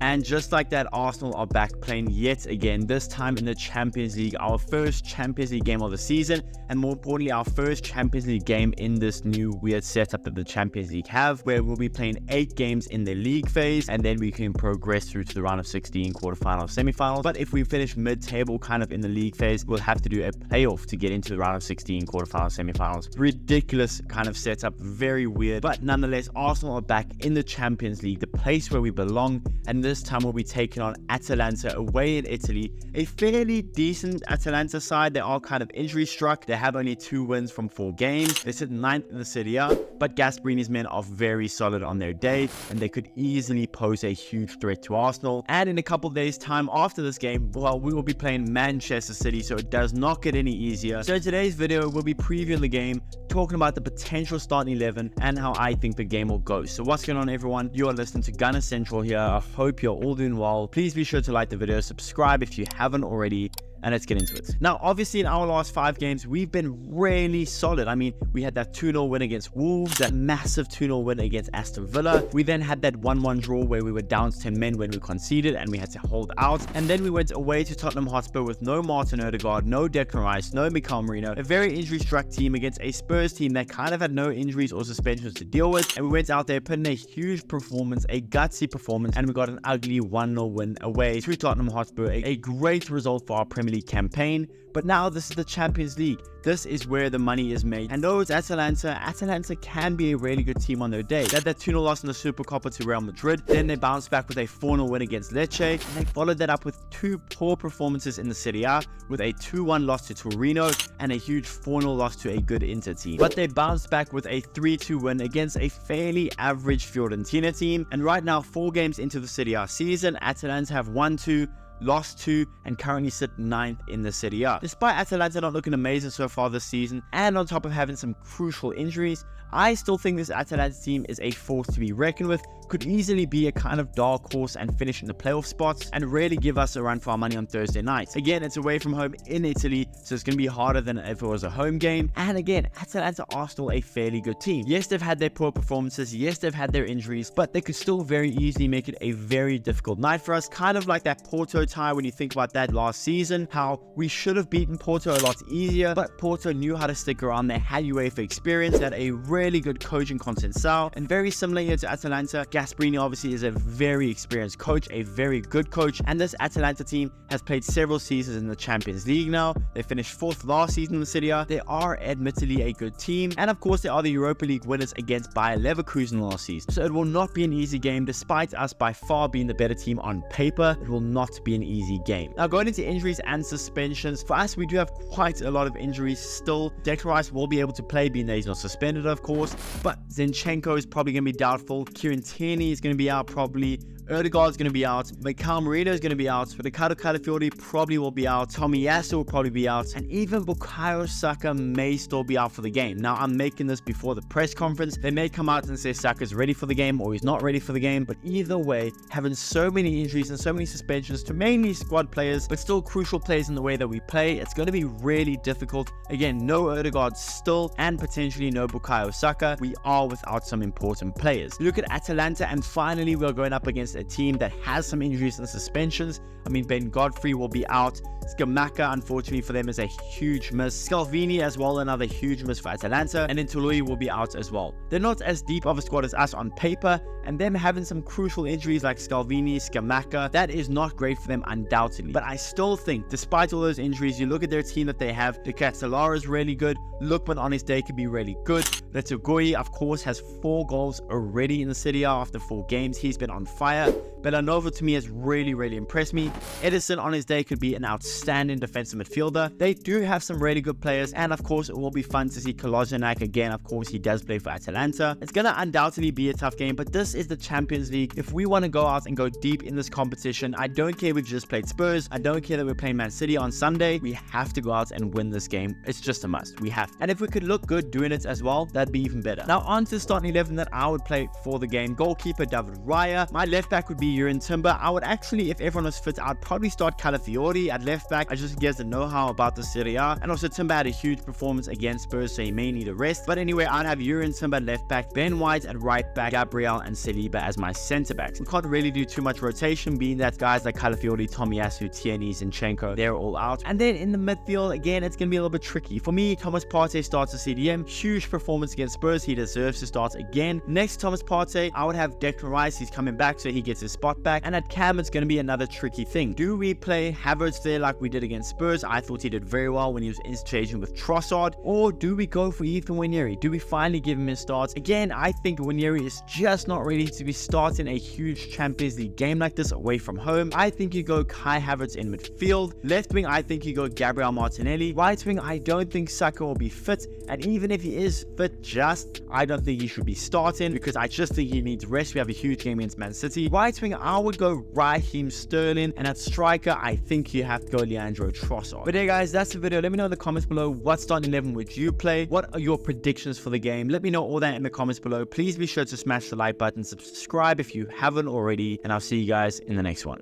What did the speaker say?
And just like that, Arsenal are back playing yet again, this time in the Champions League, our first Champions League game of the season, and more importantly, our first Champions League game in this new weird setup that the Champions League have, where we'll be playing 8 games in the league phase, and then we can progress through to the round of 16, quarterfinals, semifinals. But if we finish mid-table kind of in the league phase, we'll have to do a playoff to get into the round of 16, quarterfinals, semifinals. Ridiculous kind of setup, very weird, but nonetheless, Arsenal are back in the Champions League, the place where we belong, and this time we'll be taking on Atalanta away in Italy. A fairly decent Atalanta side. They are kind of injury struck. They have only 2 wins from 4 games. They sit 9th in the Serie A, but Gasperini's men are very solid on their day, and they could easily pose a huge threat to Arsenal. And in a couple of days time after this game, well, we will be playing Manchester City, so it does not get any easier. So in today's video, we'll be previewing the game, talking about the potential starting 11 and how I think the game will go. So what's going on, everyone? You are listening to Gunner Central here. I hope you're all doing well. Please be sure to like the video, subscribe if you haven't already, and let's get into it. Now, obviously, in our last 5 games, we've been really solid. I mean, we had that 2-0 win against Wolves, that massive 2-0 win against Aston Villa. We then had that 1-1 draw where we were down to 10 men when we conceded and we had to hold out. And then we went away to Tottenham Hotspur with no Martin Odegaard, no Declan Rice, no Mikael Merino, a very injury-struck team against a Spurs team that kind of had no injuries or suspensions to deal with. And we went out there, put in a huge performance, a gutsy performance, and we got an ugly 1-0 win away to Tottenham Hotspur. A great result for our Premier League campaign. But now this is the Champions League. This is where the money is made. And though it's Atalanta can be a really good team on their day. They had that 2-0 loss in the Supercopa to Real Madrid. Then they bounced back with a 4-0 win against Lecce. And they followed that up with 2 poor performances in the Serie A, with a 2-1 loss to Torino and a huge 4-0 loss to a good Inter team. But they bounced back with a 3-2 win against a fairly average Fiorentina team. And right now, 4 games into the Serie A season, Atalanta have won 2, lost 2, and currently sit 9th in the Serie A. Despite Atalanta not looking amazing so far this season, and on top of having some crucial injuries, I still think this Atalanta team is a force to be reckoned with, could easily be a kind of dark horse and finish in the playoff spots and really give us a run for our money on Thursday night. Again, it's away from home in Italy, so it's going to be harder than if it was a home game. And again, Atalanta are still a fairly good team. Yes, they've had their poor performances, yes, they've had their injuries, but they could still very easily make it a very difficult night for us, kind of like that Porto tie when you think about that last season, how we should have beaten Porto a lot easier, but Porto knew how to stick around. They had UEFA experience, they had a really good coach in Conceição, and very similar here to Atalanta, Gasperini obviously is a very experienced coach, a very good coach, and this Atalanta team has played several seasons in the Champions League now. They finished 4th last season in the Serie A. They are admittedly a good team, and of course they are the Europa League winners against Bayer Leverkusen last season. So it will not be an easy game, despite us by far being the better team on paper. It will not be an easy game. Now, going into injuries and suspensions, for us we do have quite a lot of injuries still. Declan Rice will be able to play, being that he's not suspended of course, but Zinchenko is probably going to be doubtful. Kieran Tierney is going to be out probably. Odegaard is going to be out. Mikael Merino is going to be out. Ricardo Calafiori probably will be out. Tomiyasu will probably be out. And even Bukayo Saka may still be out for the game. Now, I'm making this before the press conference. They may come out and say Saka's ready for the game or he's not ready for the game. But either way, having so many injuries and so many suspensions to mainly squad players, but still crucial players in the way that we play, it's going to be really difficult. Again, no Odegaard still, and potentially no Bukayo Saka. We are without some important players. Look at Atalanta, and finally we're going up against a team that has some injuries and suspensions. I mean, Ben Godfrey will be out. Scamacca, unfortunately for them, is a huge miss. Scalvini as well, another huge miss for Atalanta. And then Toloi will be out as well. They're not as deep of a squad as us on paper, and them having some crucial injuries like Scalvini, Scamacca, that is not great for them undoubtedly. But I still think, despite all those injuries, you look at their team that they have. De Ketelaere is really good. Lookman on his day could be really good. Letogoi, of course, has 4 goals already in the Serie A after 4 games. He's been on fire. Belanova to me has really impressed me. Edison on his day could be an outstanding defensive midfielder. They do have some really good players, and of course it will be fun to see Kolasinac again. Of course he does play for Atalanta. It's going to undoubtedly be a tough game, but this is the Champions League. If we want to go out and go deep in this competition, I don't care we've just played Spurs, I don't care that we're playing Man City on Sunday, we have to go out and win this game. It's just a must. We have to. And if we could look good doing it as well, that'd be even better. Now on to the starting 11 that I would play for the game. Goalkeeper David Raya. My left back would be Jurgen Timber. I would actually, if everyone was fit, I'd probably start Calafiori at left back. I just guess the know-how about the Serie A. And also Timber had a huge performance against Spurs, so he may need a rest. But anyway, I'd have Jurgen Timber at left back, Ben White at right back, Gabriel and Saliba as my centre backs. We can't really do too much rotation, being that guys like Calafiori, Tomiyasu, Tierney, Zinchenko, they're all out. And then in the midfield, again, it's going to be a little bit tricky. For me, Thomas Partey starts a CDM. Huge performance against Spurs. He deserves to start again. Next to Thomas Partey, I would have Declan Rice. He's coming back, so he gets his spot back. And at cam, it's going to be another tricky thing. Do we play Havertz there like we did against Spurs? I thought he did very well when he was interchanging with Trossard. Or do we go for Ethan Nwaneri? Do we finally give him his starts? Again, I think Nwaneri is just not ready to be starting a huge Champions League game like this away from home. I think you go Kai Havertz in midfield. Left wing, I think you go Gabriel Martinelli. Right wing, I don't think Saka will be fit. And even if he is fit, I don't think he should be starting because I just think he needs rest. We have a huge game against Man City. Right wing, I would go Raheem Sterling. And at striker, I think you have to go Leandro Trossard. But hey guys, that's the video. Let me know in the comments below what starting 11 would you play? What are your predictions for the game? Let me know all that in the comments below. Please be sure to smash the like button, subscribe if you haven't already, and I'll see you guys in the next one.